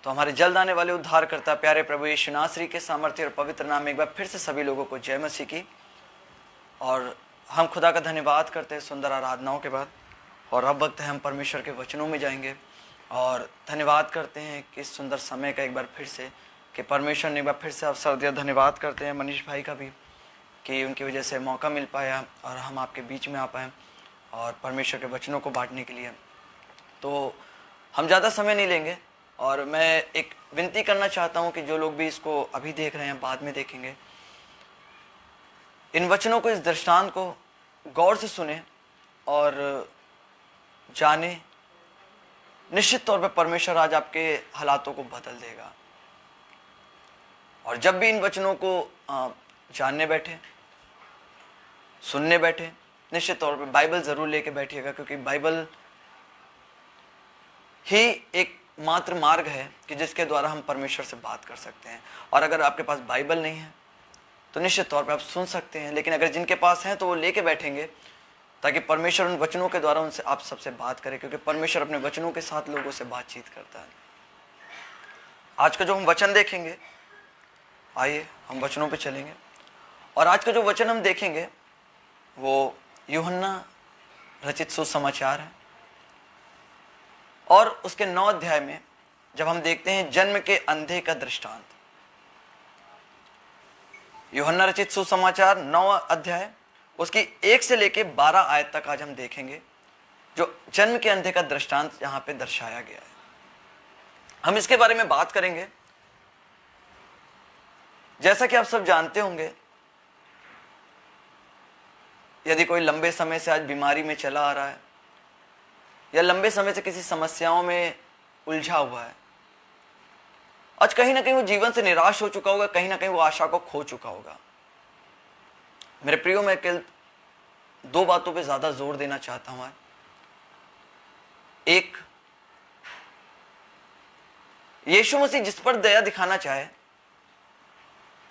तो हमारे जल्द आने वाले उद्धारकर्ता प्यारे प्रभु यीशु नासरी के सामर्थ्य और पवित्र नाम में एक बार फिर से सभी लोगों को जय मसीह की। और हम खुदा का धन्यवाद करते हैं सुंदर आराधनाओं के बाद, और अब वक्त है हम परमेश्वर के वचनों में जाएंगे। और धन्यवाद करते हैं कि इस सुंदर समय का एक बार फिर से कि परमेश्वर ने एक बार फिर से अवसर दिया। धन्यवाद करते हैं मनीष भाई का भी कि उनकी वजह से मौका मिल पाया और हम आपके बीच में आ पाए और परमेश्वर के वचनों को बांटने के लिए। तो हम ज़्यादा समय नहीं लेंगे और मैं एक विनती करना चाहता हूं कि जो लोग भी इसको अभी देख रहे हैं, बाद में देखेंगे, इन वचनों को, इस दृष्टांत को गौर से सुने और जाने। निश्चित तौर पर परमेश्वर आज आपके हालातों को बदल देगा। और जब भी इन वचनों को जानने बैठे, सुनने बैठे, निश्चित तौर पर बाइबल जरूर लेके बैठिएगा, क्योंकि बाइबल ही एक मात्र मार्ग है कि जिसके द्वारा हम परमेश्वर से बात कर सकते हैं। और अगर आपके पास बाइबल नहीं है तो निश्चित तौर पे आप सुन सकते हैं, लेकिन अगर जिनके पास है तो वो लेके बैठेंगे ताकि परमेश्वर उन वचनों के द्वारा उनसे आप सबसे बात करें, क्योंकि परमेश्वर अपने वचनों के साथ लोगों से बातचीत करता है। आज का जो हम वचन देखेंगे, आइए हम वचनों पे चलेंगे। और आज का जो वचन हम देखेंगे वो यूहन्ना रचित सुसमाचार है और उसके 9 अध्याय में जब हम देखते हैं जन्म के अंधे का दृष्टांत। यूहन्ना रचित सुसमाचार 9 अध्याय उसकी 1 से लेके 12 आयत तक आज हम देखेंगे, जो जन्म के अंधे का दृष्टांत यहां पे दर्शाया गया है। हम इसके बारे में बात करेंगे। जैसा कि आप सब जानते होंगे, यदि कोई लंबे समय से आज बीमारी में चला आ रहा है या लंबे समय से किसी समस्याओं में उलझा हुआ है, आज कहीं ना कहीं वो जीवन से निराश हो चुका होगा, कहीं ना कहीं वो आशा को खो चुका होगा। मेरे प्रियो, मैं केवल 2 बातों पे ज्यादा जोर देना चाहता हूं। एक, यीशु मसीह जिस पर दया दिखाना चाहे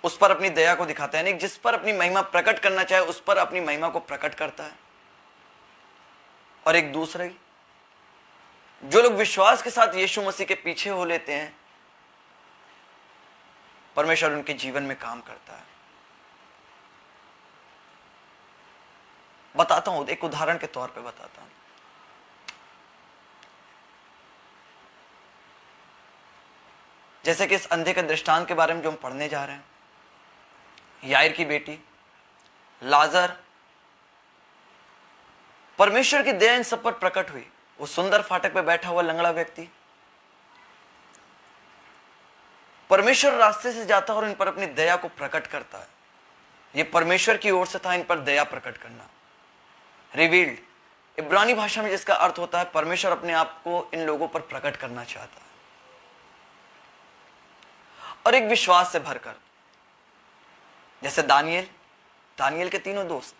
उस पर अपनी दया को दिखाता है, यानी जिस पर अपनी महिमा प्रकट करना चाहे उस पर अपनी महिमा को प्रकट करता है। और एक दूसरा, जो लोग विश्वास के साथ यीशु मसीह के पीछे हो लेते हैं, परमेश्वर उनके जीवन में काम करता है। बताता हूं, एक उदाहरण के तौर पे बताता हूं। जैसे कि इस अंधे के दृष्टांत के बारे में जो हम पढ़ने जा रहे हैं, याईर की बेटी, लाजर, परमेश्वर की दया इन सब पर प्रकट हुई। वो सुंदर फाटक पे बैठा हुआ लंगड़ा व्यक्ति, परमेश्वर रास्ते से जाता है और इन पर अपनी दया को प्रकट करता है। ये परमेश्वर की ओर से था इन पर दया प्रकट करना, रिवील्ड, इब्रानी भाषा में जिसका अर्थ होता है परमेश्वर अपने आप को इन लोगों पर प्रकट करना चाहता है। और एक विश्वास से भरकर, जैसे दानियल के 3 दोस्त,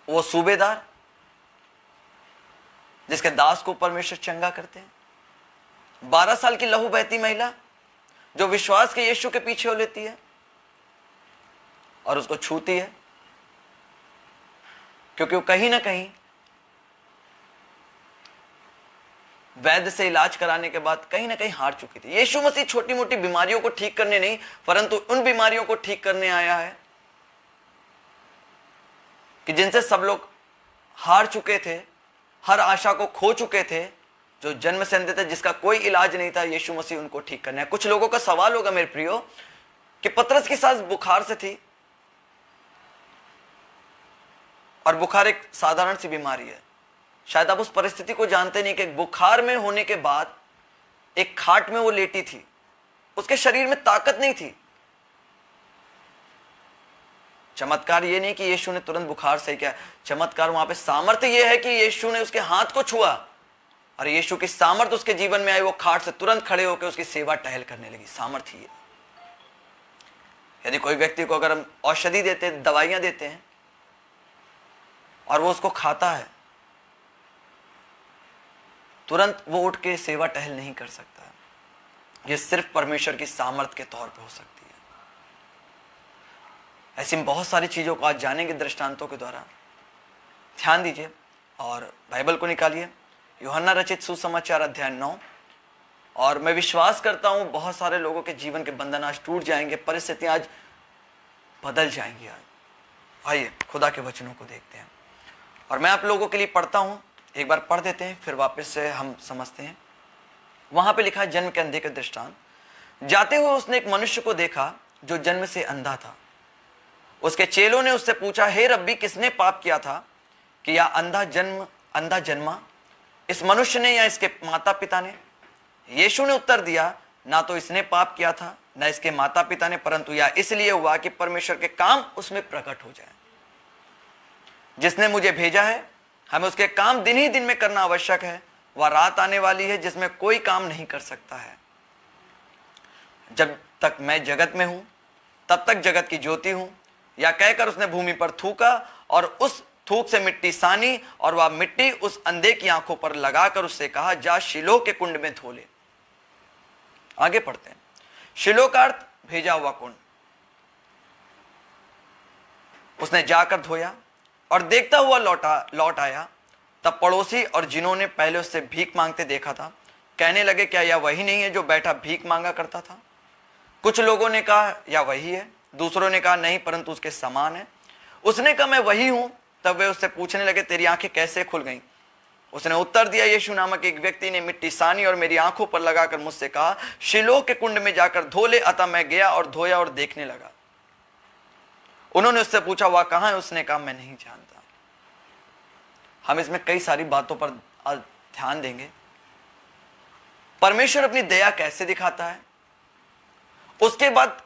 वो सूबेदार जिसके दास को परमेश्वर चंगा करते हैं, 12 साल की लहू बहती महिला जो विश्वास के यीशु के पीछे हो लेती है और उसको छूती है, क्योंकि वो कहीं ना कहीं वैद्य से इलाज कराने के बाद कहीं ना कहीं हार चुकी थी। यीशु मसीह छोटी मोटी बीमारियों को ठीक करने नहीं, परंतु उन बीमारियों को ठीक करने आया है कि जिनसे सब लोग हार चुके थे, हर आशा को खो चुके थे, जो जन्म से अंधे थे, जिसका कोई इलाज नहीं था। यीशु मसीह उनको ठीक करना है। कुछ लोगों का सवाल होगा मेरे प्रियो कि पतरस की सास बुखार से थी, और बुखार एक साधारण सी बीमारी है। शायद आप उस परिस्थिति को जानते नहीं कि बुखार में होने के बाद एक खाट में वो लेटी थी, उसके शरीर में ताकत नहीं थी। चमत्कार ये नहीं कि यीशु ने तुरंत बुखार सही किया, चमत्कार वहां पे सामर्थ्य ये है कि यीशु ने उसके हाथ को छुआ और यीशु की सामर्थ्य उसके जीवन में आई। वो खाट से तुरंत खड़े होकर उसकी सेवा टहल करने लगी। सामर्थ्य ये, यदि कोई व्यक्ति को अगर हम औषधि देते हैं, दवाइयां देते हैं और वो उसको खाता है, तुरंत वो उठ के सेवा टहल नहीं कर सकता। ये सिर्फ परमेश्वर की सामर्थ्य के तौर पे हो सकती है। ऐसी बहुत सारी चीजों को आज जानेंगे दृष्टांतों के द्वारा। ध्यान दीजिए और बाइबल को निकालिए। यूहन्ना रचित सुसमाचार अध्याय 9। और मैं विश्वास करता हूं बहुत सारे लोगों के जीवन के बंधन आज टूट जाएंगे, परिस्थितियां आज बदल जाएंगी। आज आइए खुदा के वचनों को देखते हैं और मैं आप लोगों के लिए पढ़ता हूं। एक बार पढ़ देते हैं फिर वापस से हम समझते हैं। वहां पे लिखा है, जन्म के अंधे का दृष्टांत। जाते हुए उसने एक मनुष्य को देखा जो जन्म से अंधा था। उसके चेलों ने उससे पूछा, हे रब्बी, किसने पाप किया था कि यह अंधा जन्मा, इस मनुष्य ने या इसके माता पिता ने? यीशु ने उत्तर दिया, ना तो इसने पाप किया था न इसके माता पिता ने, परंतु यह इसलिए हुआ कि परमेश्वर के काम उसमें प्रकट हो जाए। जिसने मुझे भेजा है, हमें उसके काम दिन ही दिन में करना आवश्यक है। वह रात आने वाली है जिसमें कोई काम नहीं कर सकता है। जब तक मैं जगत में हूं तब तक जगत की ज्योति हूं। या कहकर उसने भूमि पर थूका और उस थूक से मिट्टी सानी, और वह मिट्टी उस अंधे की आंखों पर लगाकर उससे कहा, जा शिलोह के कुंड में धो ले। आगे पढ़ते हैं। शिलोह का अर्थ भेजा हुआ कुंड। उसने जाकर धोया और देखता हुआ लौट आया। तब पड़ोसी और जिन्होंने पहले उससे भीख मांगते देखा था कहने लगे, क्या यह वही नहीं है जो बैठा भीख मांगा करता था? कुछ लोगों ने कहा, यह वही है। दूसरों ने कहा, नहीं, परंतु उसके समान है। उसने कहा, मैं वही हूं। तब वे उससे पूछने लगे, तेरी आंखें कैसे खुल गईं? उसने उत्तर दिया, यीशु नामक एक व्यक्ति ने मिट्टी सानी और मेरी आंखों पर लगाकर मुझसे कहा, शिलोह के कुंड में जाकर धो ले। अतः मैं गया और धोया और देखने लगा। उन्होंने उससे पूछा, वह कहां है? उसने कहा, मैं नहीं जानता। हम इसमें कई सारी बातों पर ध्यान देंगे। परमेश्वर अपनी दया कैसे दिखाता है, उसके बाद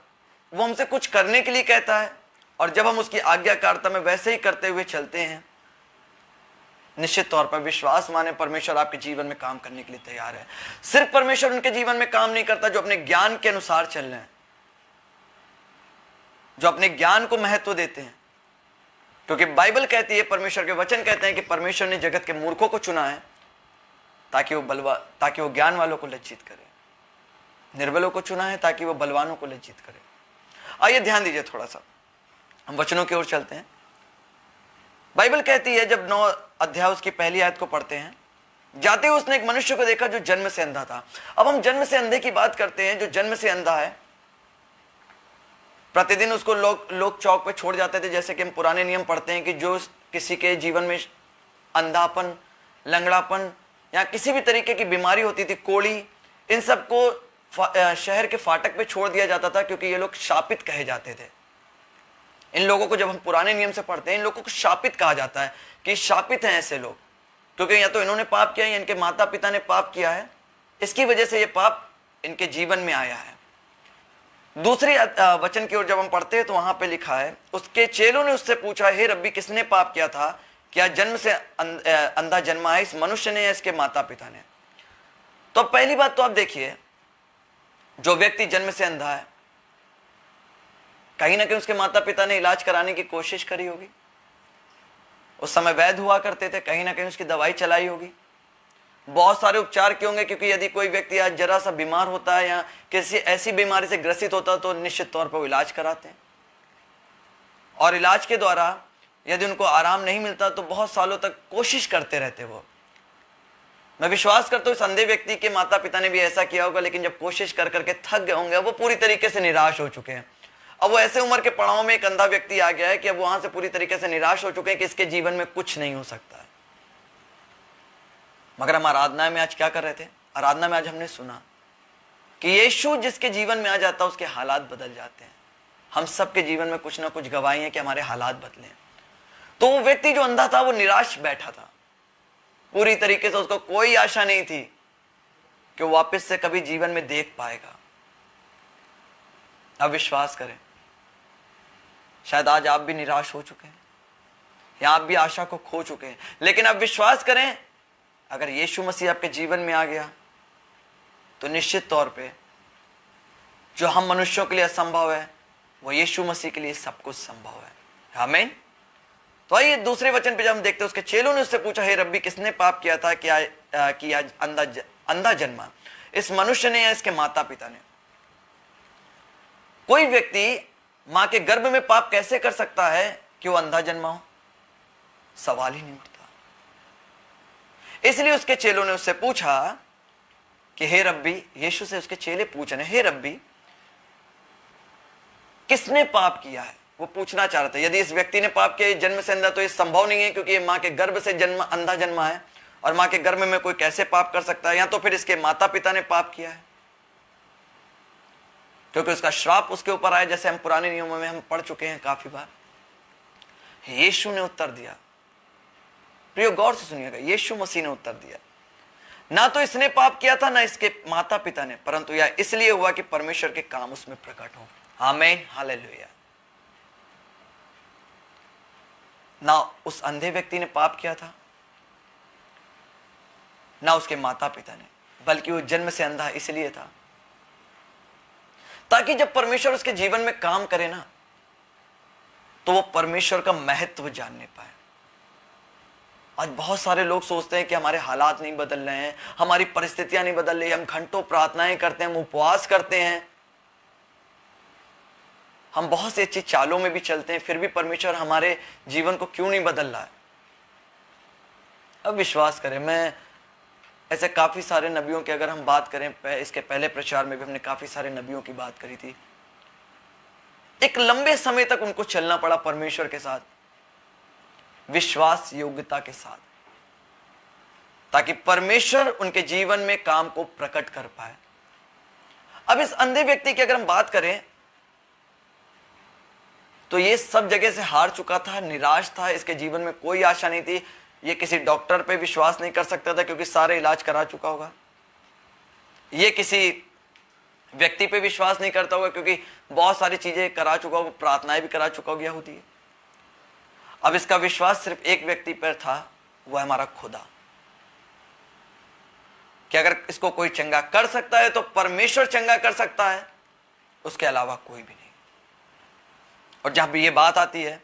वो हमसे कुछ करने के लिए कहता है, और जब हम उसकी आज्ञाकारिता में वैसे ही करते हुए चलते हैं, निश्चित तौर पर विश्वास माने परमेश्वर आपके जीवन में काम करने के लिए तैयार है। सिर्फ परमेश्वर उनके जीवन में काम नहीं करता जो अपने ज्ञान के अनुसार चल रहे हैं, जो अपने ज्ञान को महत्व देते हैं। क्योंकि बाइबल कहती है, परमेश्वर के वचन कहते हैं कि परमेश्वर ने जगत के मूर्खों को चुना है ताकि वो ज्ञान वालों को लज्जित करे, निर्बलों को चुना है ताकि वो बलवानों को लज्जित करे। आइए ध्यान दीजिए थोड़ा सा, हम वचनों की ओर चलते हैं। बाइबल कहती है, जब 9 अध्याय उसकी पहली आयत को पढ़ते हैं, जाते हुए उसने एक मनुष्य को देखा जो जन्म से अंधा था। अब हम जन्म से अंधे की बात करते हैं। जो जन्म से अंधा है, प्रतिदिन उसको लोग चौक पे छोड़ जाते थे। जैसे कि हम पुराने नियम पढ़ते हैं कि जो किसी के जीवन में अंधापन, लंगड़ापन या किसी भी तरीके की बीमारी होती थी, कोढ़ी, इन सबको शहर के फाटक पे छोड़ दिया जाता था, क्योंकि ये लोग शापित कहे जाते थे। इन लोगों को जब हम पुराने नियम से पढ़ते हैं, इन लोगों को शापित कहा जाता है कि शापित हैं ऐसे लोग, क्योंकि या तो इन्होंने पाप किया या इनके माता पिता ने पाप किया है, इसकी वजह से ये पाप इनके जीवन में आया है। दूसरी वचन की ओर जब हम पढ़ते हैं तो वहां पे लिखा है, उसके चेलों ने उससे पूछा, हे रब्बी, किसने पाप किया था? क्या जन्म से अंधा जन्मा है, इस मनुष्य ने या इसके माता पिता ने? तो पहली बात तो आप देखिए, जो व्यक्ति जन्म से अंधा है, कहीं ना कहीं उसके माता पिता ने इलाज कराने की कोशिश करी होगी। उस समय वैद्य हुआ करते थे, कहीं ना कहीं उसकी दवाई चलाई होगी, बहुत सारे उपचार किए होंगे। क्योंकि यदि कोई व्यक्ति आज जरा सा बीमार होता है या किसी ऐसी बीमारी से ग्रसित होता है तो निश्चित तौर पर वो इलाज कराते हैं, और इलाज के द्वारा यदि उनको आराम नहीं मिलता तो बहुत सालों तक कोशिश करते रहते वो। मैं विश्वास करता हूँ इस अंधे व्यक्ति के माता पिता ने भी ऐसा किया होगा, लेकिन जब कोशिश कर करके थक गए होंगे, वो पूरी तरीके से निराश हो चुके हैं। अब वो ऐसे उम्र के पड़ाव में एक अंधा व्यक्ति आ गया है कि अब वहां से पूरी तरीके से निराश हो चुके हैं कि इसके जीवन में कुछ नहीं हो सकता है। मगर हम आराधना में आज क्या कर रहे थे? आराधना में आज हमने सुना कि यीशु जिसके जीवन में आ जाता है उसके हालात बदल जाते हैं। हम सबके जीवन में कुछ ना कुछ गवाही है कि हमारे हालात बदले। तो वो व्यक्ति जो अंधा था वो निराश बैठा था, पूरी तरीके से उसको कोई आशा नहीं थी कि वो वापस से कभी जीवन में देख पाएगा। अब विश्वास करें, शायद आज आप भी निराश हो चुके हैं या आप भी आशा को खो चुके हैं, लेकिन अब विश्वास करें, अगर यीशु मसीह आपके जीवन में आ गया तो निश्चित तौर पे जो हम मनुष्यों के लिए असंभव है वो यीशु मसीह के लिए सब कुछ संभव है। आमीन। तो आइए दूसरे वचन पे जब हम देखते हैं, उसके चेलों ने उससे पूछा, हे रब्बी, किसने पाप किया था कि आज अंधा जन्मा, इस मनुष्य ने या इसके माता पिता ने? कोई व्यक्ति मां के गर्भ में पाप कैसे कर सकता है कि वो अंधा जन्मा हो? सवाल ही नहीं उठता। इसलिए उसके चेलों ने उससे पूछा कि हे रब्बी, यीशु से उसके चेले पूछ रहे, हे रब्बी, किसने पाप किया है? वो पूछना चाह रहा था। यदि इस व्यक्ति ने पाप किया जन्म से अंधा, तो ये संभव नहीं है, क्योंकि ये मां के गर्भ से जन्म अंधा जन्मा है, और मां के गर्भ में कोई कैसे पाप कर सकता है? या तो फिर इसके माता पिता ने पाप किया है, क्योंकि उसका श्राप उसके ऊपर आया, जैसे हम पुराने नियमों में हम पढ़ चुके हैं काफी बार। यीशु ने उत्तर दिया, प्रियो गौर से सुनिएगा, यीशु मसीह ने उत्तर दिया, ना तो इसने पाप किया था ना इसके माता पिता ने, परंतु यह इसलिए हुआ कि परमेश्वर के काम उसमें प्रकट हो। आमीन, हालेलुया। ना उस अंधे व्यक्ति ने पाप किया था, ना उसके माता पिता ने, बल्कि वो जन्म से अंधा इसलिए था ताकि जब परमेश्वर उसके जीवन में काम करे ना, तो वो परमेश्वर का महत्व जानने पाए। आज बहुत सारे लोग सोचते हैं कि हमारे हालात नहीं बदल रहे हैं, हमारी परिस्थितियां नहीं बदल रही, हम घंटों प्रार्थनाएं करते हैं, हम उपवास करते हैं, हम बहुत सी अच्छी चालों में भी चलते हैं, फिर भी परमेश्वर हमारे जीवन को क्यों नहीं बदल रहा है? अब विश्वास करें, मैं ऐसे काफी सारे नबियों की अगर हम बात करें, इसके पहले प्रचार में भी हमने काफी सारे नबियों की बात करी थी। एक लंबे समय तक उनको चलना पड़ा परमेश्वर के साथ, विश्वास योग्यता के साथ, ताकि परमेश्वर उनके जीवन में काम को प्रकट कर पाए। अब इस अंधे व्यक्ति की अगर हम बात करें, तो ये सब जगह से हार चुका था, निराश था, इसके जीवन में कोई आशा नहीं थी। ये किसी डॉक्टर पे विश्वास नहीं कर सकता था, क्योंकि सारे इलाज करा चुका होगा। ये किसी व्यक्ति पे विश्वास नहीं करता होगा, क्योंकि बहुत सारी चीजें करा चुका होगा, प्रार्थनाएं भी करा चुका होगा होती है। अब इसका विश्वास सिर्फ एक व्यक्ति पर था, वह हमारा खुदा, कि अगर इसको कोई चंगा कर सकता है तो परमेश्वर चंगा कर सकता है, उसके अलावा कोई भी नहीं। और जहां भी ये बात आती है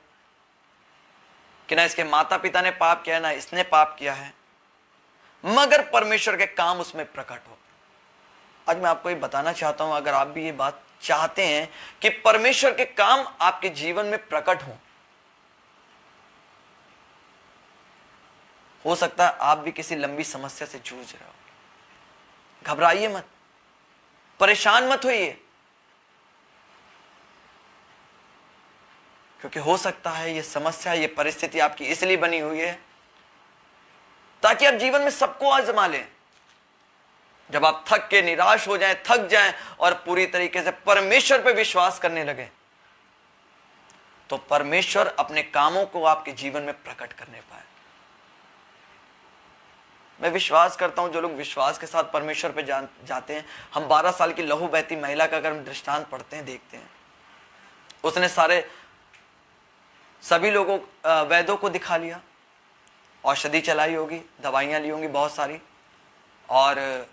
कि ना इसके माता पिता ने पाप किया है, ना इसने पाप किया है, मगर परमेश्वर के काम उसमें प्रकट हो। आज मैं आपको ये बताना चाहता हूं, अगर आप भी ये बात चाहते हैं कि परमेश्वर के काम आपके जीवन में प्रकट हो सकता है आप भी किसी लंबी समस्या से जूझ रहे हो। घबराइए मत, परेशान मत होइए, क्योंकि हो सकता है ये समस्या, ये परिस्थिति आपकी इसलिए बनी हुई है ताकि आप जीवन में सबको आजमा लें। जब आप थक के निराश हो जाएं, थक जाएं और पूरी तरीके से परमेश्वर पर विश्वास करने लगे, तो परमेश्वर अपने कामों को आपके जीवन में प्रकट करने पाए। मैं विश्वास करता हूं जो लोग विश्वास के साथ परमेश्वर पे जाते हैं, हम 12 साल की लहू बहती महिला का अगर हम दृष्टांत पढ़ते हैं, देखते हैं, उसने सभी लोगों वैद्यों को दिखा लिया, औषधि चलाई होगी, दवाइयां ली होंगी बहुत सारी, और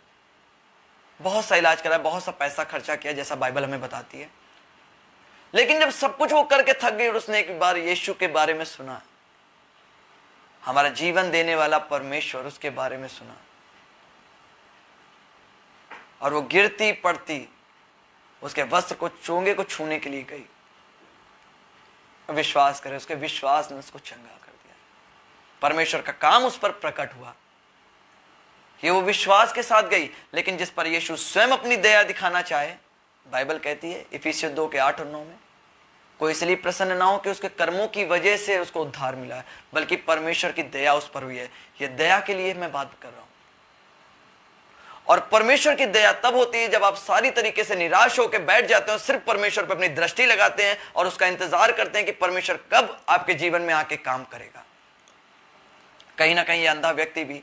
बहुत सा इलाज कराया, बहुत सा पैसा खर्चा किया, जैसा बाइबल हमें बताती है। लेकिन जब सब कुछ वो करके थक गई और उसने एक बार यीशु के बारे में सुना, हमारा जीवन देने वाला परमेश्वर, उसके बारे में सुना, और वो गिरती पड़ती उसके वस्त्र को, चोंगे को छूने के लिए गई। विश्वास करे, उसके विश्वास ने उसको चंगा कर दिया। परमेश्वर का काम उस पर प्रकट हुआ। ये वो विश्वास के साथ गई, लेकिन जिस पर यीशु स्वयं अपनी दया दिखाना चाहे, बाइबल कहती है इफिसियों 2 के 8 और 9 में, कोई इसलिए प्रसन्न ना हो कि उसके कर्मों की वजह से उसको उद्धार मिला है, बल्कि परमेश्वर की दया उस पर हुई है। ये दया के लिए मैं बात कर रहा हूं। और परमेश्वर की दया तब होती है जब आप सारी तरीके से निराश होकर बैठ जाते हो, सिर्फ परमेश्वर पर अपनी दृष्टि लगाते हैं और उसका इंतजार करते हैं कि परमेश्वर कब आपके जीवन में आके काम करेगा। कहीं ना कहीं ये अंधा व्यक्ति भी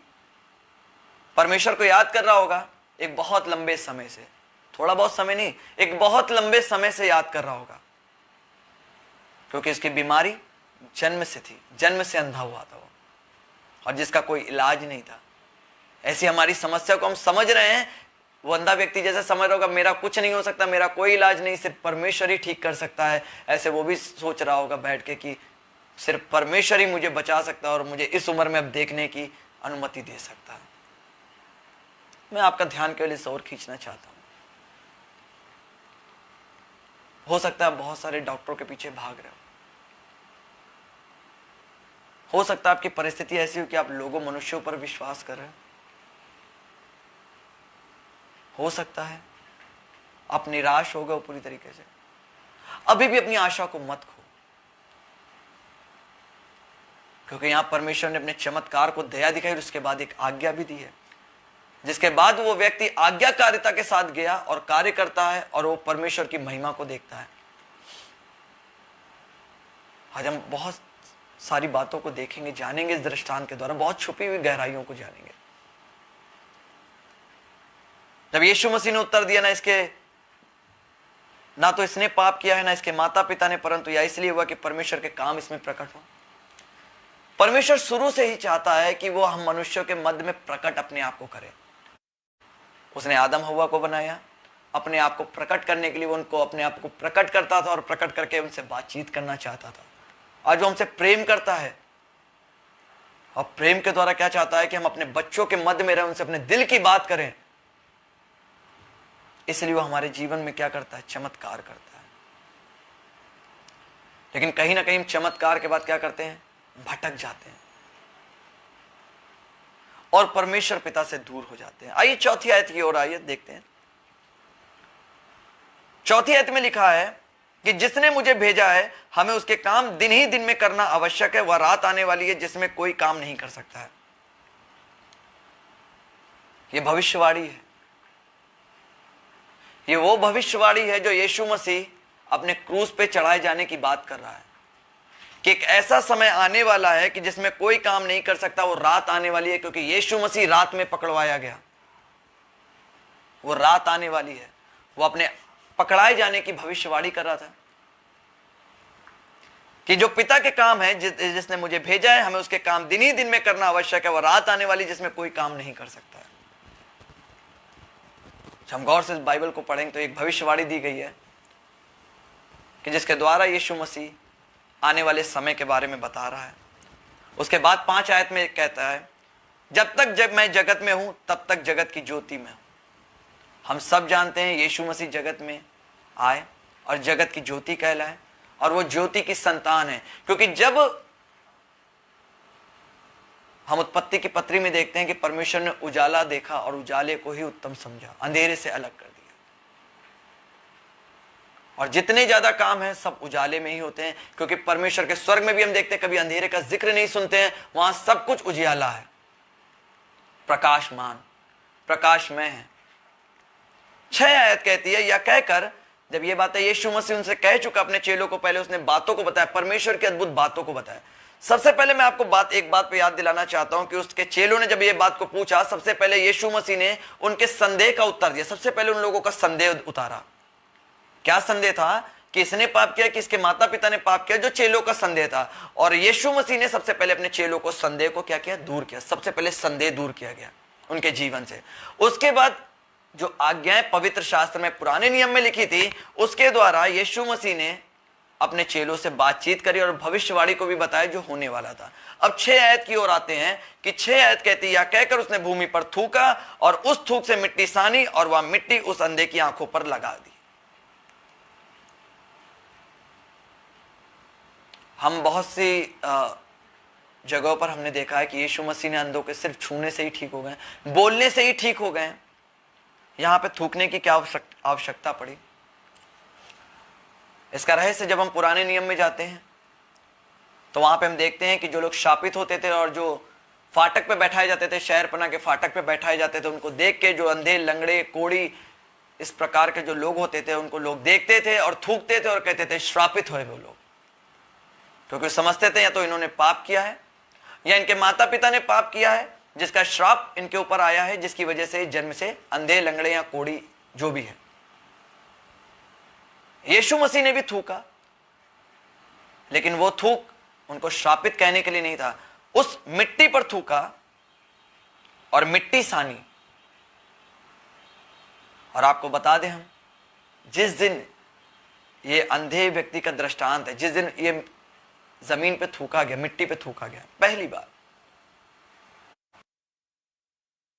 परमेश्वर को याद कर रहा होगा, एक बहुत लंबे समय से, थोड़ा बहुत समय नहीं, एक बहुत लंबे समय से याद कर रहा होगा, क्योंकि इसकी बीमारी जन्म से थी, जन्म से अंधा हुआ था वो, और जिसका कोई इलाज नहीं था। ऐसी हमारी समस्या को हम समझ रहे हैं, वो अंधा व्यक्ति जैसे समझ रहा होगा मेरा कुछ नहीं हो सकता, मेरा कोई इलाज नहीं, सिर्फ परमेश्वर ही ठीक कर सकता है, ऐसे वो भी सोच रहा होगा बैठ के कि सिर्फ परमेश्वर ही मुझे बचा सकता है और मुझे इस उम्र में अब देखने की अनुमति दे सकता है। मैं आपका ध्यान केवल इस ओर खींचना चाहता हूं। हो सकता है आप बहुत सारे डॉक्टरों के पीछे भाग रहे हो, हो सकता है आपकी परिस्थिति ऐसी हो कि आप लोगों मनुष्यों पर विश्वास कर रहे हो सकता है आप निराश हो गए पूरी तरीके से। अभी भी अपनी आशा को मत खो, क्योंकि यहां परमेश्वर ने अपने चमत्कार को दया दिखाई और उसके बाद एक आज्ञा भी दी है, जिसके बाद वो व्यक्ति आज्ञाकारिता के साथ गया और कार्य करता है और वो परमेश्वर की महिमा को देखता है। आज हम बहुत सारी बातों को देखेंगे, जानेंगे इस दृष्टांत के द्वारा, बहुत छुपी हुई गहराइयों को जानेंगे। जब यीशु मसीह ने उत्तर दिया, ना तो इसने पाप किया है ना इसके माता पिता ने, परंतु यह इसलिए हुआ कि परमेश्वर के काम इसमें प्रकट हो। परमेश्वर शुरू से ही चाहता है कि वो हम मनुष्यों के मध्य में प्रकट अपने आप को करें। उसने आदम हव्वा को बनाया अपने आप को प्रकट करने के लिए, वो उनको अपने आप को प्रकट करता था और प्रकट करके उनसे बातचीत करना चाहता था। आज वो हमसे प्रेम करता है और प्रेम के द्वारा क्या चाहता है कि हम अपने बच्चों के मध्य में रहें, उनसे अपने दिल की बात करें। इसलिए वो हमारे जीवन में क्या करता है? चमत्कार करता है। लेकिन कहीं ना कहीं चमत्कार के बाद क्या करते हैं? भटक जाते हैं और परमेश्वर पिता से दूर हो जाते हैं। आइए चौथी आयत की ओर आइए, देखते हैं। चौथी आयत में लिखा है कि जिसने मुझे भेजा है हमें उसके काम दिन ही दिन में करना आवश्यक है, वह रात आने वाली है जिसमें कोई काम नहीं कर सकता है। यह भविष्यवाणी है, ये वो भविष्यवाणी है जो यीशु मसीह अपने क्रूस पे चढ़ाए जाने की बात कर रहा है कि एक ऐसा समय आने वाला है कि जिसमें कोई काम नहीं कर सकता। वो रात आने वाली है, क्योंकि यीशु मसीह रात में पकड़वाया गया। वो रात आने वाली है। वो अपने पकड़ाए जाने की भविष्यवाणी कर रहा था कि जो पिता के काम है, जिसने मुझे भेजा है, हमें उसके काम दिन ही दिन में करना आवश्यक है। वह रात आने वाली जिसमें कोई काम नहीं कर सकता है। हम गौर से इस बाइबल को पढ़ेंगे तो एक भविष्यवाणी दी गई है कि जिसके द्वारा यीशु मसीह आने वाले समय के बारे में बता रहा है। उसके बाद 5 आयत में कहता है, जब मैं जगत में हूं तब तक जगत की ज्योति में हूं। हम सब जानते हैं यीशु मसीह जगत में आए और जगत की ज्योति कहलाए और वो ज्योति की संतान है, क्योंकि जब हम उत्पत्ति की पत्री में देखते हैं कि परमेश्वर ने उजाला देखा और उजाले को ही उत्तम समझा, अंधेरे से अलग कर दिया। और जितने ज्यादा काम हैं सब उजाले में ही होते हैं, क्योंकि परमेश्वर के स्वर्ग में भी हम देखते हैं कभी अंधेरे का जिक्र नहीं सुनते हैं। वहां सब कुछ उजियाला है, प्रकाशमान, प्रकाशमय है। 6 आयत कहती है, या कहकर, जब ये बातें यीशु मसीह उनसे कह चुका अपने चेलों को, पहले उसने बातों को बताया, परमेश्वर की अद्भुत बातों को बताया। सबसे पहले मैं आपको एक बात पे याद दिलाना चाहता हूं कि उसके चेलों ने जब ये बात को पूछा, सबसे पहले यीशु मसीह ने उनके संदेह का उत्तर दिया। सबसे पहले उन लोगों का संदेह उतारा। क्या संदेह था? कि इसने पाप किया कि इसके माता पिता ने पाप किया, जो चेलों का संदेह था। और यीशु मसीह ने सबसे पहले अपने चेलों को संदेह को क्या किया? दूर किया। सबसे पहले संदेह दूर किया गया उनके जीवन से। उसके बाद जो आज्ञाएं पवित्र शास्त्र में पुराने नियम में लिखी थी, उसके द्वारा यीशु मसीह ने अपने चेलों से बातचीत करी और भविष्यवाणी को भी बताया जो होने वाला था। अब 6 आयत की ओर आते हैं कि 6 आयत कहती है, या कहकर उसने भूमि पर थूका और उस थूक से मिट्टी सानी और वह मिट्टी उस अंधे की आंखों पर लगा दी। हम बहुत सी जगहों पर हमने देखा है कि यीशु मसीह ने अंधों के सिर्फ छूने से ही ठीक हो गए, बोलने से ही ठीक हो गए। यहां पे थूकने की क्या आवश्यकता पड़ी? इसका रहस्य जब हम पुराने नियम में जाते हैं तो वहां पे हम देखते हैं कि जो लोग शापित होते थे और जो फाटक पे बैठाए जाते थे, शहरपना के फाटक पे बैठाए जाते थे, उनको देख के जो अंधे, लंगड़े, कोढ़ी, इस प्रकार के जो लोग होते थे, उनको लोग देखते थे और थूकते थे और कहते थे श्रापित हुए वो लोग, क्योंकि समझते थे या तो इन्होंने पाप किया है या इनके माता पिता ने पाप किया है, जिसका श्राप इनके ऊपर आया है, जिसकी वजह से जन्म से अंधे, लंगड़े या कोढ़ी जो भी है। यीशु मसीह ने भी थूका, लेकिन वो थूक उनको श्रापित कहने के लिए नहीं था। उस मिट्टी पर थूका और मिट्टी सानी। और आपको बता दें, हम जिस दिन ये अंधे व्यक्ति का दृष्टांत है, जिस दिन ये जमीन पे थूका गया, मिट्टी पे थूका गया, पहली बार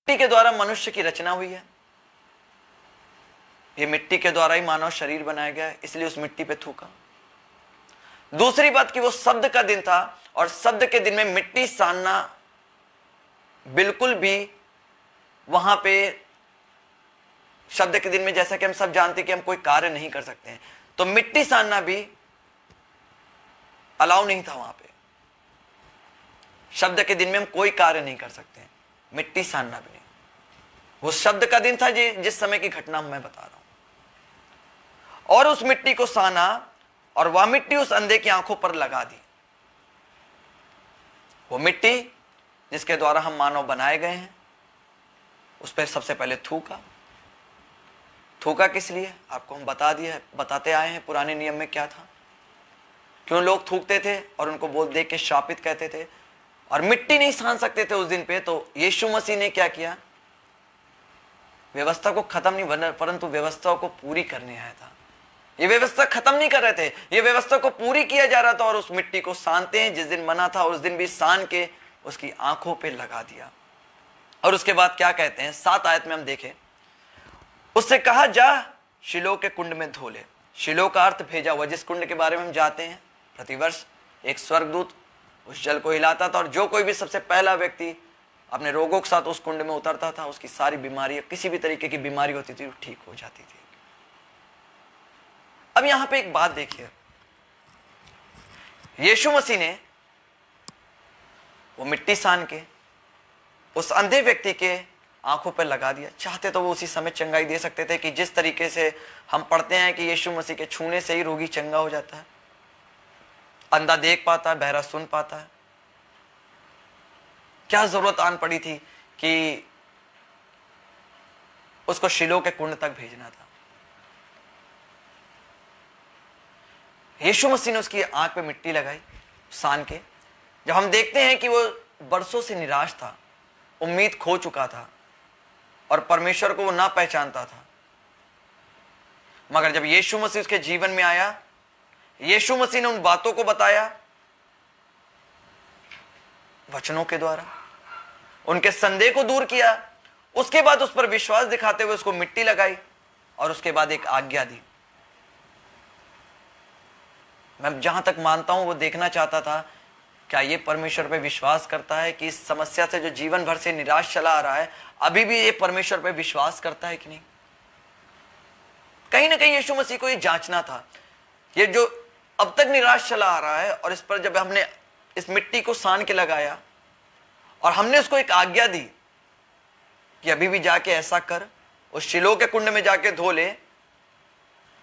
मिट्टी के द्वारा मनुष्य की रचना हुई है। ये मिट्टी के द्वारा ही मानव शरीर बनाया गया है, इसलिए उस मिट्टी पे थूका। दूसरी बात कि वो शब्द का दिन था, और शब्द के दिन में मिट्टी सानना बिल्कुल भी वहां पे, शब्द के दिन में जैसा कि हम सब जानते हैं कि हम कोई कार्य नहीं कर सकते हैं, तो मिट्टी सानना भी अलाउ नहीं था वहां पे। शब्द के दिन में हम कोई कार्य नहीं कर सकते हैं, मिट्टी सानना भी नहीं। वो शब्द का दिन था जिस समय की घटना मैं बता रहा हूं। और उस मिट्टी को साना, और वह मिट्टी उस अंधे की आंखों पर लगा दी। वो मिट्टी जिसके द्वारा हम मानव बनाए गए हैं, उस पर सबसे पहले थूका। थूका किस लिए, आपको हम बताते आए हैं पुराने नियम में क्या था, क्यों लोग थूकते थे और उनको बोल देख के शापित कहते थे, और मिट्टी नहीं सान सकते थे उस दिन पे। तो यीशु मसीह ने क्या किया, व्यवस्था को खत्म नहीं, परंतु व्यवस्था को पूरी करने आया था। ये व्यवस्था खत्म नहीं कर रहे थे, ये व्यवस्था को पूरी किया जा रहा था। और उस मिट्टी को सानते हैं, जिस दिन मना था उस दिन भी सान के उसकी आंखों पे लगा दिया। और उसके बाद क्या कहते हैं 7 आयत में हम देखें, उससे कहा जा शिलो के कुंड में धो ले। शिलो का अर्थ भेजा हुआ, जिस कुंड के बारे में हम जाते हैं प्रतिवर्ष एक स्वर्गदूत उस जल को हिलाता था, और जो कोई भी सबसे पहला व्यक्ति अपने रोगों के साथ उस कुंड में उतरता था, उसकी सारी बीमारी, किसी भी तरीके की बीमारी होती थी, वो ठीक हो जाती थी। अब यहां पे एक बात देखिए, यीशु मसीह ने वो मिट्टी सान के उस अंधे व्यक्ति के आंखों पर लगा दिया। चाहते तो वो उसी समय चंगाई दे सकते थे, कि जिस तरीके से हम पढ़ते हैं कि यीशु मसीह के छूने से ही रोगी चंगा हो जाता है, अंधा देख पाता है, बहरा सुन पाता है। क्या जरूरत आन पड़ी थी कि उसको शिलो के कुंड तक भेजना था। यीशु मसीह ने उसकी आंख पे मिट्टी लगाई सान के। जब हम देखते हैं कि वो बरसों से निराश था, उम्मीद खो चुका था, और परमेश्वर को वो ना पहचानता था, मगर जब यीशु मसीह उसके जीवन में आया, यीशु मसीह ने उन बातों को बताया वचनों के द्वारा, उनके संदेह को दूर किया। उसके बाद उस पर विश्वास दिखाते हुए उसको मिट्टी लगाई, और उसके बाद एक आज्ञा दी। मैं जहां तक मानता हूं वो देखना चाहता था, क्या ये परमेश्वर पे विश्वास करता है कि इस समस्या से जो जीवन भर से निराश चला आ रहा है, अभी भी ये परमेश्वर पे विश्वास करता है कि नहीं। कहीं ना कहीं यीशु मसीह को ये जांचना था, ये जो अब तक निराश चला आ रहा है, और इस पर जब हमने इस मिट्टी को सान के लगाया और हमने उसको एक आज्ञा दी कि अभी भी जाके ऐसा कर, उस शिलो के कुंड में जाके धो ले,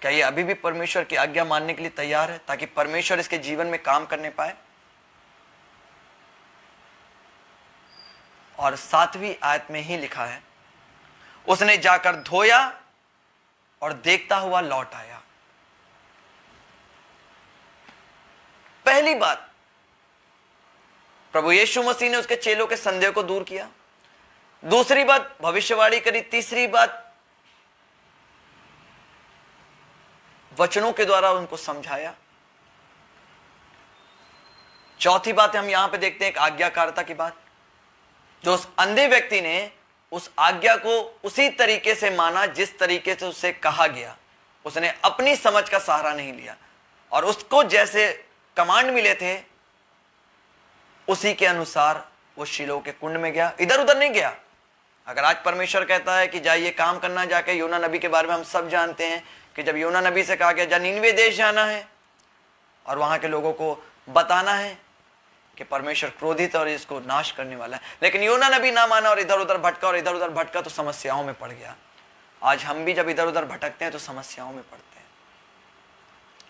क्या ये अभी भी परमेश्वर की आज्ञा मानने के लिए तैयार है, ताकि परमेश्वर इसके जीवन में काम करने पाए। और 7वीं आयत में ही लिखा है, उसने जाकर धोया और देखता हुआ लौट आया। पहली बात, प्रभु यीशु मसीह ने उसके चेलों के संदेह को दूर किया। दूसरी बात, भविष्यवाणी करी। तीसरी बात, वचनों के द्वारा उनको समझाया। चौथी बात हम यहां पे देखते हैं एक आज्ञाकारिता की बात, जो उस अंधे व्यक्ति ने उस आज्ञा को उसी तरीके से माना जिस तरीके से उससे कहा गया। उसने अपनी समझ का सहारा नहीं लिया, और उसको जैसे कमांड मिले थे उसी के अनुसार वो शिलो के कुंड में गया, इधर उधर नहीं गया। अगर आज परमेश्वर कहता है कि जाइए काम करना, जाके योना नबी के बारे में हम सब जानते हैं कि जब योना नबी से कहा गया जा नीनवे देश जाना है और वहां के लोगों को बताना है कि परमेश्वर क्रोधित और इसको नाश करने वाला है, लेकिन योना नबी ना माना और इधर उधर भटका, और इधर उधर भटका तो समस्याओं में पड़ गया। आज हम भी जब इधर उधर भटकते हैं तो समस्याओं में पड़ते हैं।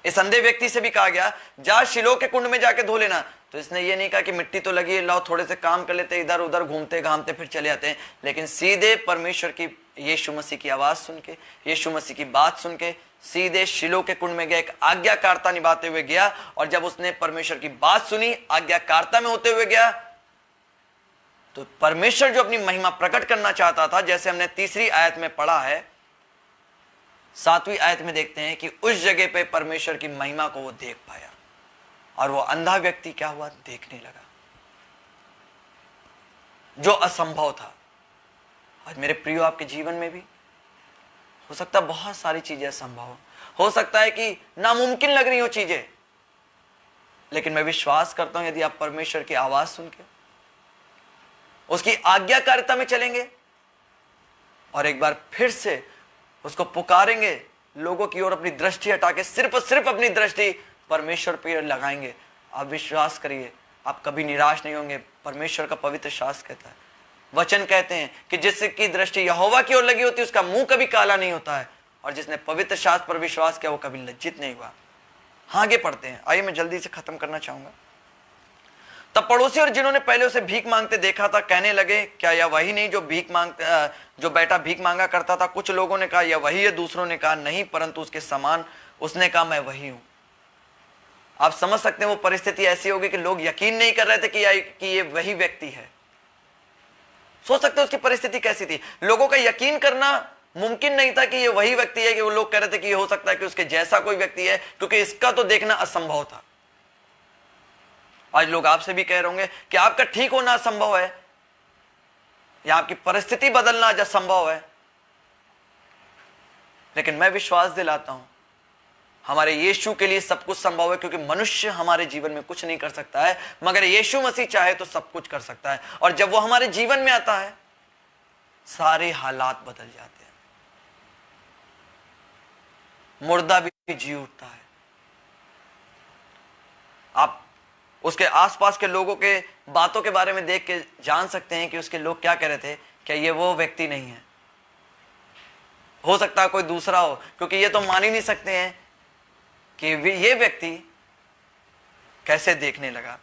इस अंधे व्यक्ति से भी कहा गया जा शिलो के कुंड में जाके धो लेना, तो इसने ये नहीं कहा कि मिट्टी तो लगी है, लाओ थोड़े से काम कर लेते, इधर उधर घूमते घामते फिर चले आते हैं, लेकिन सीधे परमेश्वर की, यीशु मसीह की आवाज सुन के, यीशु मसीह की बात सुन के सीधे शिलो के कुंड में गया, एक आज्ञाकारिता निभाते हुए गया। और जब उसने परमेश्वर की बात सुनी, आज्ञाकारिता में होते हुए गया, तो परमेश्वर जो अपनी महिमा प्रकट करना चाहता था, जैसे हमने 3री आयत में पढ़ा है, 7वीं आयत में देखते हैं कि उस जगह पे परमेश्वर की महिमा को वो देख पाया, और वो अंधा व्यक्ति क्या हुआ, देखने लगा। जो असंभव था, आज मेरे प्रियो आपके जीवन में भी हो सकता है बहुत सारी चीजें असंभव हो सकता है कि नामुमकिन लग रही हो चीजें, लेकिन मैं विश्वास करता हूं यदि आप परमेश्वर की आवाज सुन के उसकी आज्ञाकारिता में चलेंगे और एक बार फिर से उसको पुकारेंगे, लोगों की ओर अपनी दृष्टि हटा के सिर्फ और सिर्फ अपनी दृष्टि परमेश्वर पर लगाएंगे, आप विश्वास करिए आप कभी निराश नहीं होंगे। परमेश्वर का पवित्र शास्त्र कहता है, वचन कहते हैं कि जिसकी दृष्टि यहोवा की ओर लगी होती है उसका मुंह कभी काला नहीं होता है, और जिसने पवित्र शास्त्र पर विश्वास किया वो कभी लज्जित नहीं हुआ। आगे पढ़ते हैं, आइए मैं जल्दी से खत्म करना चाहूंगा। तब पड़ोसी और जिन्होंने पहले उसे भीख मांगते देखा था कहने लगे, क्या यह वही नहीं जो जो बेटा भीख मांगा करता था? कुछ लोगों ने कहा यह वही है, दूसरों ने कहा नहीं परंतु उसके समान। उसने कहा मैं वही हूं। आप समझ सकते हैं वो परिस्थिति ऐसी होगी कि लोग यकीन नहीं कर रहे थे कि ये वही व्यक्ति है। सोच सकते हैं उसकी परिस्थिति कैसी थी। लोगों का यकीन करना मुमकिन नहीं था कि ये वही व्यक्ति है, कि वो लोग कह रहे थे कि ये हो सकता है कि उसके जैसा कोई व्यक्ति है, क्योंकि इसका तो देखना असंभव था। आज लोग आपसे भी कह रहे होंगे कि आपका ठीक होना असंभव है या आपकी परिस्थिति बदलना आज असंभव है, लेकिन मैं विश्वास दिलाता हूं हमारे यीशु के लिए सब कुछ संभव है, क्योंकि मनुष्य हमारे जीवन में कुछ नहीं कर सकता है, मगर यीशु मसीह चाहे तो सब कुछ कर सकता है। और जब वो हमारे जीवन में आता है सारे हालात बदल जाते हैं, मुर्दा भी जी उठता है। आप उसके आसपास के लोगों के बातों के बारे में देख के जान सकते हैं कि उसके लोग क्या कह रहे थे, क्या ये वो व्यक्ति नहीं है, हो सकता है कोई दूसरा हो, क्योंकि ये तो मान ही नहीं सकते हैं कि ये व्यक्ति कैसे देखने लगा।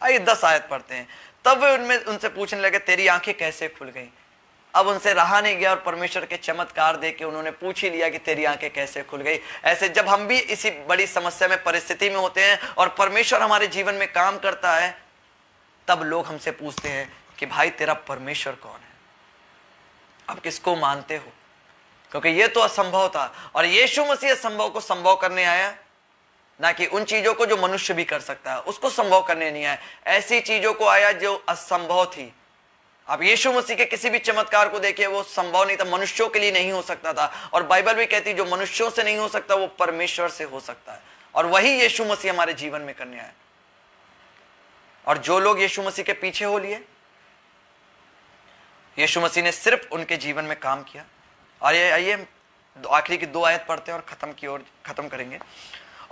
आइए 10 आयत पढ़ते हैं। तब वे उनसे पूछने लगे तेरी आंखें कैसे खुल गई? अब उनसे रहा नहीं गया और परमेश्वर के चमत्कार देख के उन्होंने पूछ ही लिया कि तेरी आंखें कैसे खुल गई। ऐसे जब हम भी इसी बड़ी समस्या में परिस्थिति में होते हैं और परमेश्वर हमारे जीवन में काम करता है, तब लोग हमसे पूछते हैं कि भाई तेरा परमेश्वर कौन है, आप किसको मानते हो? क्योंकि ये तो असंभव था और यीशु मसीह असंभव को संभव करने आया, ना कि उन चीजों को जो मनुष्य भी कर सकता है उसको संभव करने नहीं आया, ऐसी चीजों को आया जो असंभव थी। आप यीशु मसीह के किसी भी चमत्कार को देखिए, वो संभव नहीं था, मनुष्यों के लिए नहीं हो सकता था। और बाइबल भी कहती है जो मनुष्यों से नहीं हो सकता वो परमेश्वर से हो सकता है, और वही यीशु मसीह हमारे जीवन में करने आए। और जो लोग यीशु मसीह के पीछे हो लिए, यीशु मसीह ने सिर्फ उनके जीवन में काम किया। और आइए आखिरी की 2 आयत पढ़ते हैं और खत्म करेंगे।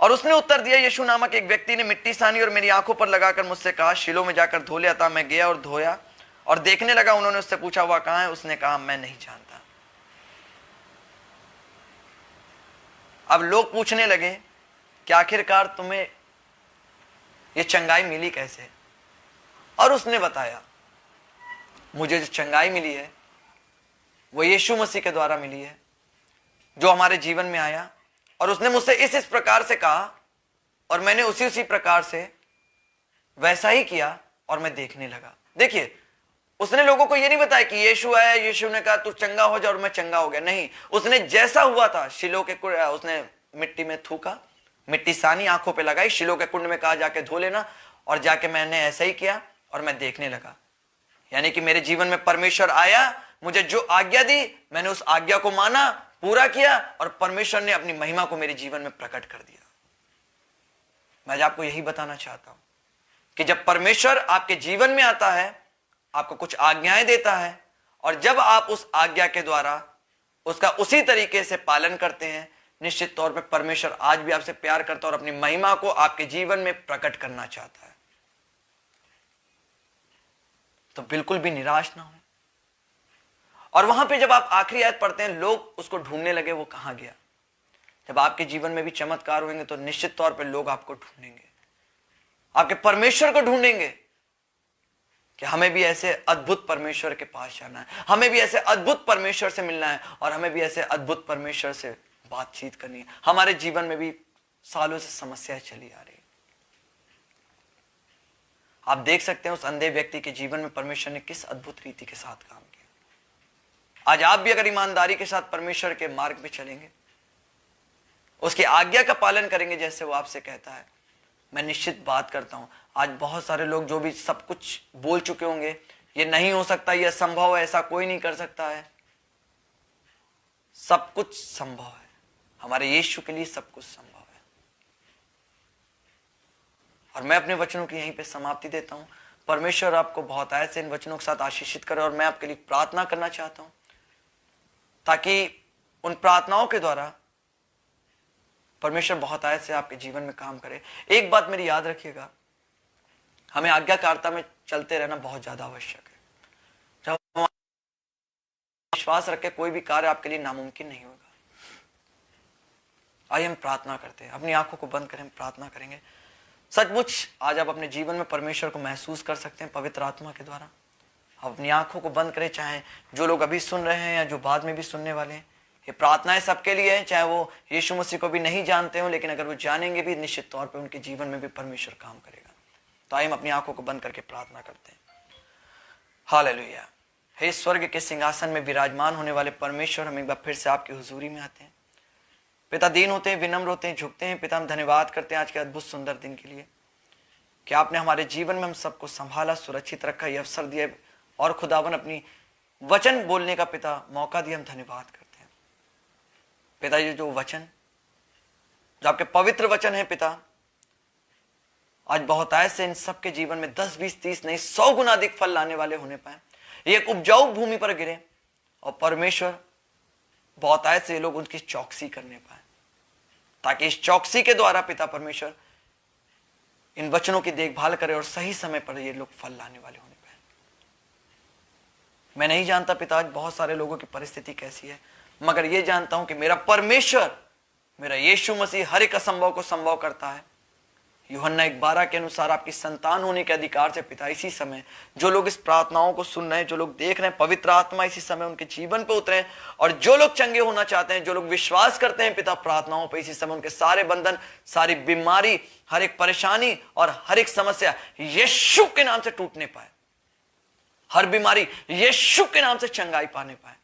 और उसने उत्तर दिया, यीशु नामक एक व्यक्ति ने मिट्टी सानी और मेरी आंखों पर लगाकर मुझसे कहा शीलो में जाकर धो ले आता। मैं गया और धोया और देखने लगा। उन्होंने उससे पूछा वह कहां है? उसने कहा मैं नहीं जानता। अब लोग पूछने लगे कि आखिरकार तुम्हें यह चंगाई मिली कैसे? और उसने बताया मुझे जो चंगाई मिली है वो यीशु मसीह के द्वारा मिली है, जो हमारे जीवन में आया और उसने मुझसे इस प्रकार से कहा और मैंने उसी प्रकार से वैसा ही किया और मैं देखने लगा। देखिए, उसने लोगों को यह नहीं बताया कि यीशु आया, यीशु ने कहा तू चंगा हो जा और मैं चंगा हो गया। नहीं, उसने जैसा हुआ था शिलो के उसने मिट्टी में थूका, मिट्टी सानी आंखों पे लगाई, शिलो के कुंड में कहा जाके धो लेना, और जाके मैंने ऐसा ही किया और मैं देखने लगा। यानी कि मेरे जीवन में परमेश्वर आया, मुझे जो आज्ञा दी मैंने उस आज्ञा को माना, पूरा किया, और परमेश्वर ने अपनी महिमा को मेरे जीवन में प्रकट कर दिया। मैं आपको यही बताना चाहता हूं कि जब परमेश्वर आपके जीवन में आता है, आपको कुछ आज्ञाएं देता है, और जब आप उस आज्ञा के द्वारा उसका उसी तरीके से पालन करते हैं, निश्चित तौर पे परमेश्वर आज भी आपसे प्यार करता है और अपनी महिमा को आपके जीवन में प्रकट करना चाहता है। तो बिल्कुल भी निराश ना हो। और वहां पे जब आप आखिरी आयत पढ़ते हैं, लोग उसको ढूंढने लगे वो कहां गया। जब आपके जीवन में भी चमत्कार होंगे तो निश्चित तौर पे लोग आपको ढूंढेंगे, आपके परमेश्वर को ढूंढेंगे कि हमें भी ऐसे अद्भुत परमेश्वर के पास जाना है, हमें भी ऐसे अद्भुत परमेश्वर से मिलना है, और हमें भी ऐसे अद्भुत परमेश्वर से बातचीत करनी है। हमारे जीवन में भी सालों से समस्याएं चली आ रही है। आप देख सकते हैं उस अंधे व्यक्ति के जीवन में परमेश्वर ने किस अद्भुत रीति के साथ काम किया। आज आप भी अगर ईमानदारी के साथ परमेश्वर के मार्ग में चलेंगे, उसकी आज्ञा का पालन करेंगे जैसे वो आपसे कहता है, मैं निश्चित बात करता हूं आज बहुत सारे लोग जो भी सब कुछ बोल चुके होंगे, ये नहीं हो सकता, ये असंभव है, ऐसा कोई नहीं कर सकता है, सब कुछ संभव है। हमारे यीशु के लिए सब कुछ संभव है। और मैं अपने वचनों की यहीं पे समाप्ति देता हूँ। परमेश्वर आपको बहुत ऐसे इन वचनों के साथ आशीषित करे। और मैं आपके लिए प्रार्थना करना चाहता हूँ ताकि उन प्रार्थनाओं के द्वारा परमेश्वर बहुत ऐसे आपके जीवन में काम करे। एक बात मेरी याद रखिएगा, हमें आज्ञाकारिता में चलते रहना बहुत ज्यादा आवश्यक है। जब हम विश्वास रख के कोई भी कार्य आपके लिए नामुमकिन नहीं होगा। आइए हम प्रार्थना करते हैं, अपनी आंखों को बंद करें, हम प्रार्थना करेंगे। सचमुच आज आप अपने जीवन में परमेश्वर को महसूस कर सकते हैं पवित्र आत्मा के द्वारा। आप अपनी आंखों को बंद करें, चाहे जो लोग अभी सुन रहे हैं या जो बाद में भी सुनने वाले हैं। ये प्रार्थनाएं सबके लिए हैं, चाहे वो यीशु मसीह को भी नहीं जानते हो, लेकिन अगर वो जानेंगे भी, निश्चित तौर पे उनके जीवन में भी परमेश्वर काम करेगा। तो आइए हम अपनी आंखों को बंद करके प्रार्थना करते हैं। हालेलुया। हे स्वर्ग के सिंहासन में विराजमान होने वाले परमेश्वर, हम एक बार फिर से आपकी हुजूरी में आते हैं। पिता, दीन होते हैं, विनम्र होते हैं, झुकते हैं। पिता, हम धन्यवाद करते हैं आज के अद्भुत सुंदर दिन के लिए कि आपने हमारे जीवन में हम सबको संभाला, सुरक्षित रखा, ये अवसर दिया और खुदावन अपनी वचन बोलने का पिता मौका दिया। हम धन्यवाद करते हैं पिता, ये जो वचन, जो आपके पवित्र वचन है पिता, आज बहुत ऐसे इन सबके जीवन में 10, 20, 30 नहीं 100 गुना अधिक फल लाने वाले होने पाए। ये एक उपजाऊ भूमि पर गिरे और परमेश्वर बहुत ऐसे लोग उनकी चौकसी करने पाए, ताकि इस चौकसी के द्वारा पिता परमेश्वर इन वचनों की देखभाल करे और सही समय पर ये लोग फल लाने वाले होने पाए। मैं नहीं जानता पिता आज बहुत सारे लोगों की परिस्थिति कैसी है, मगर ये जानता हूं कि मेरा परमेश्वर, मेरा यीशु मसीह हर एक असंभव को संभव करता है। यूहन्ना 1:12 के अनुसार आपकी संतान होने के अधिकार से पिता इसी समय जो लोग इस प्रार्थनाओं को सुन रहे हैं, जो लोग देख रहे हैं, पवित्र आत्मा इसी समय उनके जीवन पे उतरे। और जो लोग चंगे होना चाहते हैं, जो लोग विश्वास करते हैं पिता प्रार्थनाओं पे, इसी समय उनके सारे बंधन, सारी बीमारी, हर एक परेशानी और हर एक समस्या यीशु के नाम से टूटने पाए। हर बीमारी यीशु के नाम से चंगाई पाने पाए।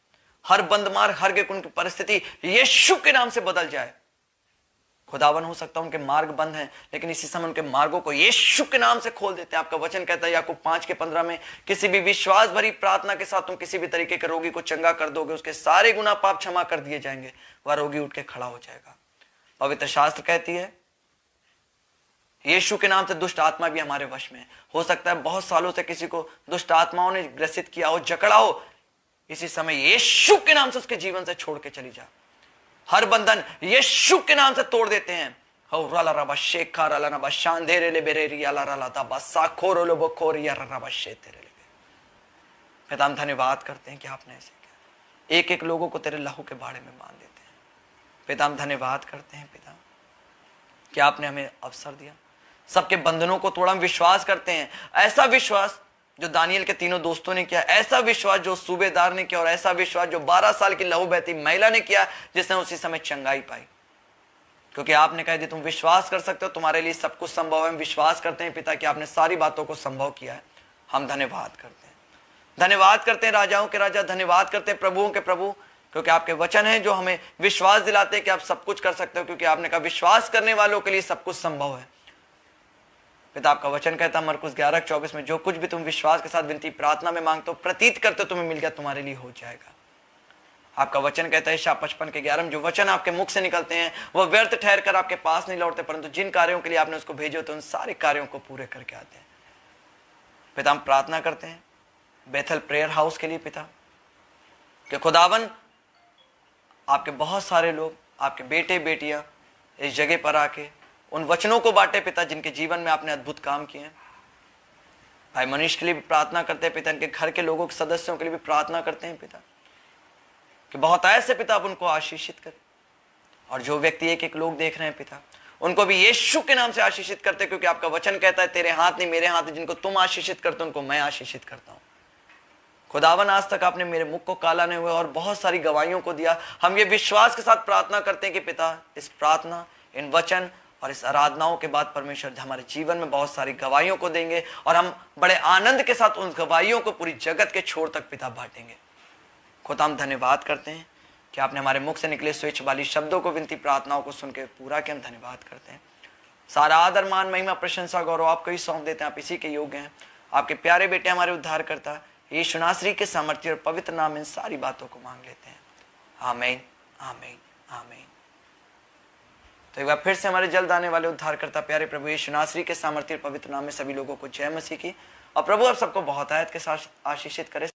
हर बंदमार, हर एक उनकी परिस्थिति यीशु के नाम से बदल जाए। खुदावन हो सकता है उनके मार्ग बंद हैं, लेकिन इसी समय उनके मार्गों को यीशु के नाम से खोल देते हैं। आपका वचन कहता है याकूब 5:15 में, किसी भी विश्वास भरी प्रार्थना के साथ तुम किसी भी तरीके के रोगी को चंगा कर दोगे, उसके सारे गुनाह पाप क्षमा कर दिए जाएंगे, वह रोगी उठ के खड़ा हो जाएगा। पवित्र शास्त्र कहती है यीशु के नाम से दुष्ट आत्मा भी हमारे वश में है। हो सकता है बहुत सालों से किसी को दुष्ट आत्माओं ने ग्रसित किया हो, जकड़ा हो, इसी समय यीशु के नाम से उसके जीवन से छोड़ के चली जा। हर बंधन यीशु के नाम से तोड़ देते हैं। पिता हम धन्यवाद करते हैं कि आपने ऐसे किया, एक एक लोगों को तेरे लहू के बाड़े में बांध देते हैं। पिता हम धन्यवाद करते हैं पिता कि आपने हमें अवसर दिया, सबके बंधनों को तोड़ा। हम विश्वास करते हैं, ऐसा विश्वास जो दानियल के तीनों दोस्तों ने किया, ऐसा विश्वास जो सूबेदार ने किया, और ऐसा विश्वास जो 12 साल की लहू बहती महिला ने किया, जिसने उसी समय चंगाई पाई। क्योंकि आपने कह दिया तुम विश्वास कर सकते हो, तुम्हारे लिए सब कुछ संभव है। हम विश्वास करते हैं पिता कि आपने सारी बातों को संभव किया है। हम धन्यवाद करते हैं, धन्यवाद करते हैं राजाओं के राजा, धन्यवाद करते हैं प्रभुओं के प्रभु, क्योंकि आपके वचन है जो हमें विश्वास दिलाते हैं कि आप सब कुछ कर सकते हो। क्योंकि आपने कहा विश्वास करने वालों के लिए सब कुछ संभव है। पिता आपका वचन कहता है मरकुस 11:24 में, जो कुछ भी तुम विश्वास के साथ विनती प्रार्थना में मांगते हो, प्रतीत करते हो, तुम्हें मिल गया, तुम्हारे लिए हो जाएगा। आपका वचन कहता है शाह 55:11, जो वचन आपके मुख से निकलते हैं वह व्यर्थ ठहर कर आपके पास नहीं लौटते, परंतु जिन कार्यों के लिए आपने उसको भेजे तो उन सारे कार्यों को पूरे करके आते हैं। पिता हम प्रार्थना करते हैं बेथल प्रेयर हाउस के लिए पिता, कि खुदावन आपके बहुत सारे लोग, आपके बेटे बेटियां इस जगह पर आके उन वचनों को बांटे पिता, जिनके जीवन में आपने अद्भुत काम किए हैं। भाई मनीष के लिए भी प्रार्थना करते हैं पिता, इनके घर के लोगों के सदस्यों के लिए भी प्रार्थना करते हैं पिता, कि बहुत ऐसे पिता आप उनको आशीषित करें। और जो व्यक्ति एक एक लोग देख रहे हैं पिता, उनको भी यीशु के नाम से आशीषित करते हैं, क्योंकि आपका वचन कहता है तेरे हाथ नहीं मेरे हाथ है, जिनको तुम आशीषित करते हो उनको मैं आशीषित करता हूं। खुदावन आज तक आपने मेरे मुख को काला नहीं हुआ और बहुत सारी गवाहियों को दिया। हम ये विश्वास के साथ प्रार्थना करते हैं कि पिता इस प्रार्थना, इन वचन और इस आराधनाओं के बाद परमेश्वर हमारे जीवन में बहुत सारी गवाहियों को देंगे, और हम बड़े आनंद के साथ उन गवाहियों को पूरी जगत के छोर तक पिता बांटेंगे। खुदा हम धन्यवाद करते हैं कि आपने हमारे मुख से निकले स्वेच्छ वाली शब्दों को, विनती प्रार्थनाओं को सुन के पूरा के हम धन्यवाद करते हैं। सारा आदर मान महिमा प्रशंसा गौरव आपको ही सौंप देते हैं, आप इसी के योग्य हैं। आपके प्यारे बेटे हमारे उद्धार करता यीशु नासरी के सामर्थ्य और पवित्र नाम इन सारी बातों को मांग लेते हैं। आमीन, आमीन, आमीन। तो एक बार फिर से हमारे जल्द आने वाले उद्धारकर्ता प्यारे प्रभु यीशु नासरी के सामर्थ्य और पवित्र नाम में सभी लोगों को जय मसीह की। और प्रभु आप सबको बहुत आयत के साथ आशीषित करे।